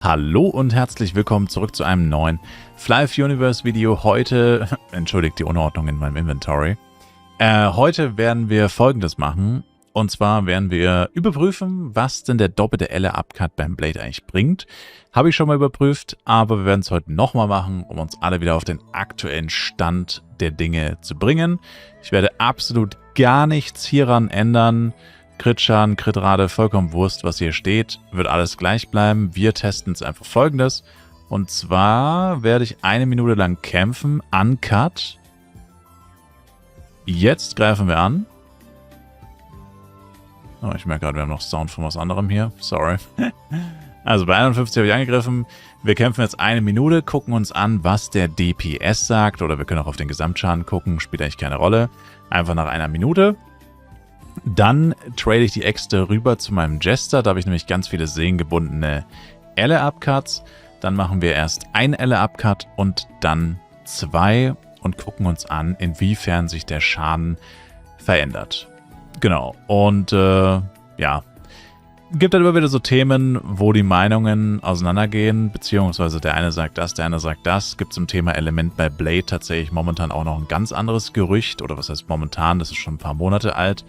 Hallo und herzlich willkommen zurück zu einem neuen Fly Universe Video. Heute, entschuldigt die Unordnung in meinem Inventory. Heute werden wir Folgendes machen. Und zwar werden wir überprüfen, was denn der doppelte Elle-Upcut beim Blade eigentlich bringt. Habe ich schon mal überprüft, aber wir werden es heute nochmal machen, um uns alle wieder auf den aktuellen Stand der Dinge zu bringen. Ich werde absolut gar nichts hieran ändern. Crit-Schaden, Crit-Rate, vollkommen Wurst, was hier steht, wird alles gleich bleiben. Wir testen jetzt einfach Folgendes. Und zwar werde ich 1 Minute lang kämpfen, Uncut. Jetzt greifen wir an. Oh, ich merke gerade, wir haben noch Sound von was anderem hier. Sorry. Also bei 51 habe ich angegriffen. Wir kämpfen jetzt 1 Minute, gucken uns an, was der DPS sagt. Oder wir können auch auf den Gesamtschaden gucken, spielt eigentlich keine Rolle. Einfach nach 1 Minute. Dann trade ich die Äxte rüber zu meinem Jester. Da habe ich nämlich ganz viele sehengebundene Elle-Upcuts. Dann machen wir erst ein Elle-Upcut und dann 2 und gucken uns an, inwiefern sich der Schaden verändert. Genau. Und ja, gibt halt immer wieder so Themen, wo die Meinungen auseinandergehen, beziehungsweise der eine sagt das, der andere sagt das. Gibt zum Thema Element bei Blade tatsächlich momentan auch noch ein ganz anderes Gerücht, oder was heißt momentan, das ist schon ein paar Monate alt.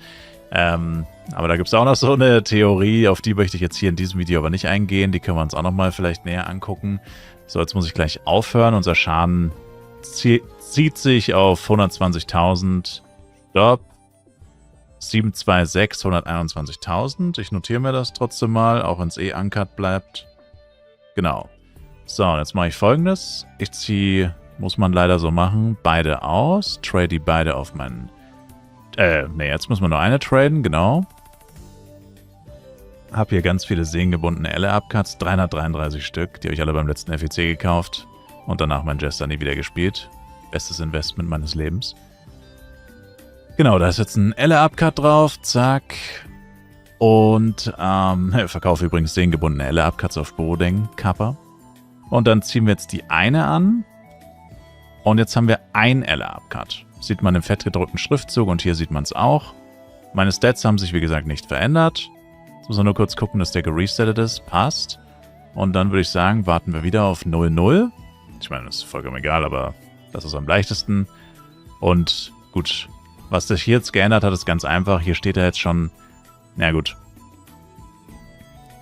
Aber da gibt es auch noch so eine Theorie, auf die möchte ich jetzt hier in diesem Video aber nicht eingehen. Die können wir uns auch nochmal vielleicht näher angucken. So, jetzt muss ich gleich aufhören. Unser Schaden zieht sich auf 120.000. Stopp. 726, 121.000. Ich notiere mir das trotzdem mal, auch wenn es uncut bleibt. Genau. So, und jetzt mache ich Folgendes. Ich ziehe, muss man leider so machen, beide aus. Trade die beide auf meinen... ne, jetzt müssen wir nur eine traden, genau. Hab hier ganz viele sehengebundene Elle-Upcuts, 333 Stück. Die habe ich alle beim letzten FEC gekauft. Und danach mein Jester nie wieder gespielt. Bestes Investment meines Lebens. Genau, da ist jetzt ein Elle-Upcut drauf, zack. Und, verkaufe übrigens sehengebundene Elle-Upcuts auf Bodeng, Kappa. Und dann ziehen wir jetzt die eine an. Und jetzt haben wir ein Elle-Upcut. Sieht man im fettgedruckten Schriftzug und hier sieht man es auch. Meine Stats haben sich, wie gesagt, nicht verändert. Jetzt muss man nur kurz gucken, dass der geresettet ist. Passt. Und dann würde ich sagen, warten wir wieder auf 0,0. Ich meine, das ist vollkommen egal, aber das ist am leichtesten. Und gut, was sich hier jetzt geändert hat, ist ganz einfach. Hier steht ja jetzt schon, na gut,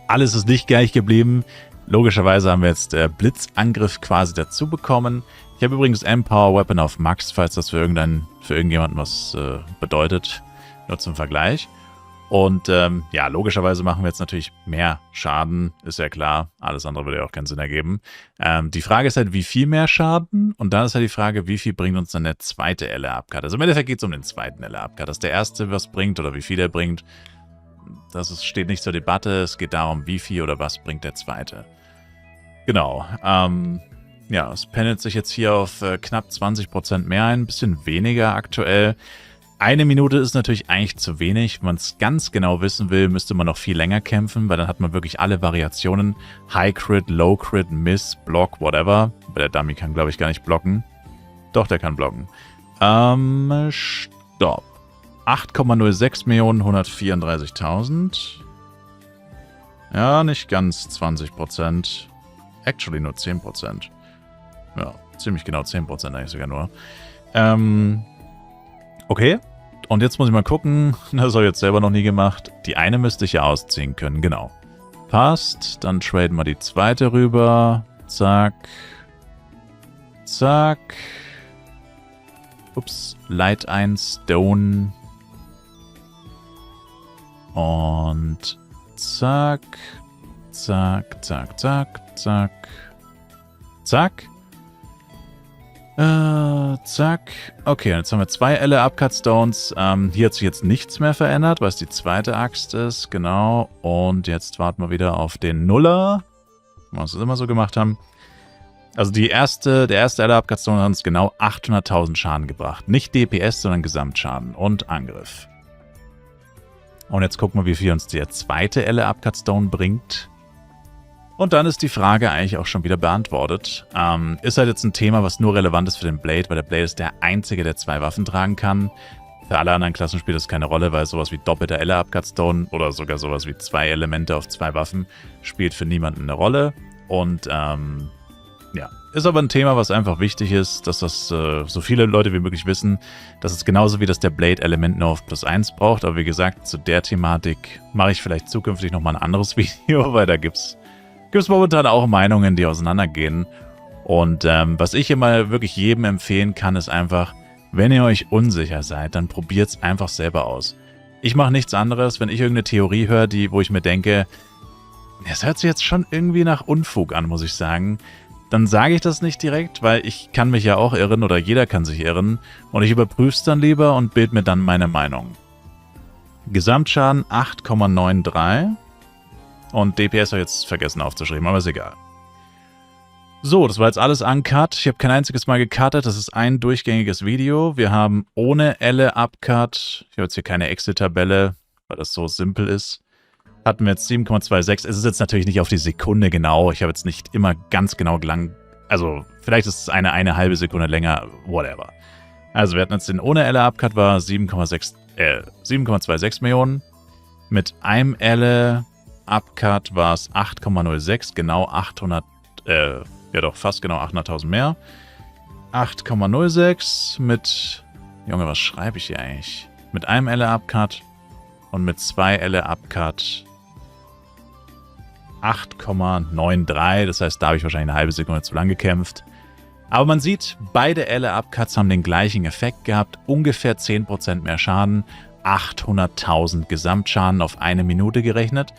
alles ist nicht gleich geblieben. Logischerweise haben wir jetzt Blitzangriff quasi dazu bekommen. Ich habe übrigens Empower Weapon auf Max, falls das für irgendjemanden was bedeutet. Nur zum Vergleich. Und ja, logischerweise machen wir jetzt natürlich mehr Schaden, ist ja klar. Alles andere würde ja auch keinen Sinn ergeben. Die Frage ist halt, wie viel mehr Schaden? Und dann ist halt die Frage, wie viel bringt uns dann der zweite Elle-Upcut? Also im Endeffekt geht es um den zweiten Elle-Upcut. Dass der erste was bringt oder wie viel er bringt, steht nicht zur Debatte. Es geht darum, wie viel oder was bringt der zweite. Genau. Ja, es pendelt sich jetzt hier auf knapp 20% mehr ein. Ein bisschen weniger aktuell. 1 Minute ist natürlich eigentlich zu wenig. Wenn man es ganz genau wissen will, müsste man noch viel länger kämpfen, weil dann hat man wirklich alle Variationen. High Crit, Low Crit, Miss, Block, whatever. Aber der Dummy kann, glaube ich, gar nicht blocken. Doch, der kann blocken. Stopp. 8,06.134.000. Ja, nicht ganz 20%. Actually nur 10%. Ja, ziemlich genau 10% eigentlich sogar nur. Okay, und jetzt muss ich mal gucken. Das habe ich jetzt selber noch nie gemacht. Die eine müsste ich ja ausziehen können, genau. Passt, dann traden wir die zweite rüber. Zack. Zack. Ups, Light 1, Stone. Und zack. Zack, zack, zack, zack. Zack. Zack. Okay, jetzt haben wir 2 Elle-Upcut Stones. Hier hat sich jetzt nichts mehr verändert, weil es die zweite Axt ist. Genau. Und jetzt warten wir wieder auf den Nuller. Was wir immer so gemacht haben. Also der erste Elle-Upcut Stone hat uns genau 800.000 Schaden gebracht. Nicht DPS, sondern Gesamtschaden und Angriff. Und jetzt gucken wir, wie viel uns der zweite Elle-Upcut Stone bringt. Und dann ist die Frage eigentlich auch schon wieder beantwortet. Ist halt jetzt ein Thema, was nur relevant ist für den Blade, weil der Blade ist der einzige, der 2 Waffen tragen kann. Für alle anderen Klassen spielt das keine Rolle, weil sowas wie doppelter Elle-Upcut Stone oder sogar sowas wie 2 Elemente auf 2 Waffen spielt für niemanden eine Rolle. Und ja, ist aber ein Thema, was einfach wichtig ist, dass das so viele Leute wie möglich wissen. Das ist genauso wie das der Blade-Element nur auf +1 braucht. Aber wie gesagt, zu der Thematik mache ich vielleicht zukünftig nochmal ein anderes Video, weil da gibt's momentan auch Meinungen, die auseinandergehen. Und was ich immer wirklich jedem empfehlen kann, ist einfach, wenn ihr euch unsicher seid, dann probiert es einfach selber aus. Ich mache nichts anderes, wenn ich irgendeine Theorie höre, wo ich mir denke, das hört sich jetzt schon irgendwie nach Unfug an, muss ich sagen. Dann sage ich das nicht direkt, weil ich kann mich ja auch irren oder jeder kann sich irren. Und ich überprüfe es dann lieber und bilde mir dann meine Meinung. Gesamtschaden 8,93. Und DPS habe ich jetzt vergessen aufzuschreiben, aber ist egal. So, das war jetzt alles uncut. Ich habe kein einziges Mal gecuttet. Das ist ein durchgängiges Video. Wir haben ohne Elle Upcut. Ich habe jetzt hier keine Excel-Tabelle, weil das so simpel ist. Hatten wir jetzt 7,26. Es ist jetzt natürlich nicht auf die Sekunde genau. Ich habe jetzt nicht immer ganz genau lang. Also, vielleicht ist es eine halbe Sekunde länger. Whatever. Also, wir hatten jetzt den ohne Elle Upcut war 7,26 Millionen. Mit einem Elle Upcut war es 8,06. Genau 800. Ja doch, fast genau 800.000 mehr. 8,06 mit... Junge, was schreibe ich hier eigentlich? Mit einem Elle Upcut und mit 2 Elle Upcut 8,93. Das heißt, da habe ich wahrscheinlich eine halbe Sekunde zu lang gekämpft. Aber man sieht, beide Elle Upcuts haben den gleichen Effekt gehabt. Ungefähr 10% mehr Schaden. 800.000 Gesamtschaden auf eine Minute gerechnet.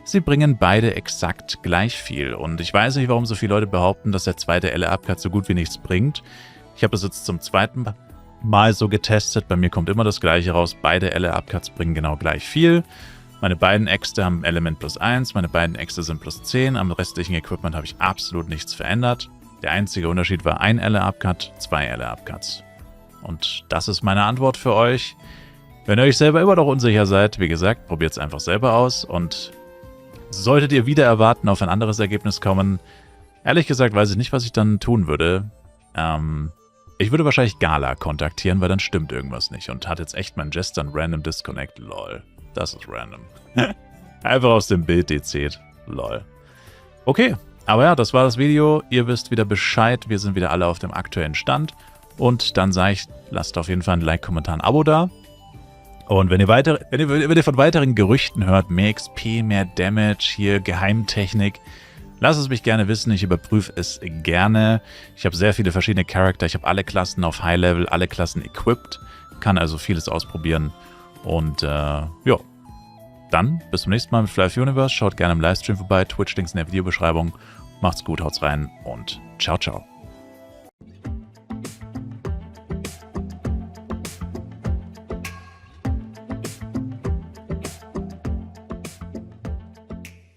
Sie bringen beide exakt gleich viel. Und ich weiß nicht, warum so viele Leute behaupten, dass der zweite Elle Upcut so gut wie nichts bringt. Ich habe das jetzt zum zweiten Mal so getestet. Bei mir kommt immer das Gleiche raus. Beide Elle Upcuts bringen genau gleich viel. Meine beiden Äxte haben Element +1, meine beiden Äxte sind +10. Am restlichen Equipment habe ich absolut nichts verändert. Der einzige Unterschied war ein Elle Upcut, 2 Elle Upcuts. Und das ist meine Antwort für euch. Wenn ihr euch selber immer noch unsicher seid, wie gesagt, probiert es einfach selber aus. Und solltet ihr wieder erwarten, auf ein anderes Ergebnis kommen, ehrlich gesagt weiß ich nicht, was ich dann tun würde. Ich würde wahrscheinlich Gala kontaktieren, weil dann stimmt irgendwas nicht. Und hat jetzt echt mein Jester ein Random Disconnect. Lol. Das ist random. Einfach aus dem Bild deziert. Lol. Okay, aber ja, das war das Video. Ihr wisst wieder Bescheid. Wir sind wieder alle auf dem aktuellen Stand. Und dann sage ich, lasst auf jeden Fall ein Like, Kommentar, ein Abo da. Und wenn ihr von weiteren Gerüchten hört, mehr XP, mehr Damage, hier Geheimtechnik, lasst es mich gerne wissen. Ich überprüfe es gerne. Ich habe sehr viele verschiedene Charakter. Ich habe alle Klassen auf High Level, alle Klassen equipped. Kann also vieles ausprobieren. Und ja, dann bis zum nächsten Mal mit Fly Universe. Schaut gerne im Livestream vorbei. Twitch-Links in der Videobeschreibung. Macht's gut, haut's rein und ciao, ciao.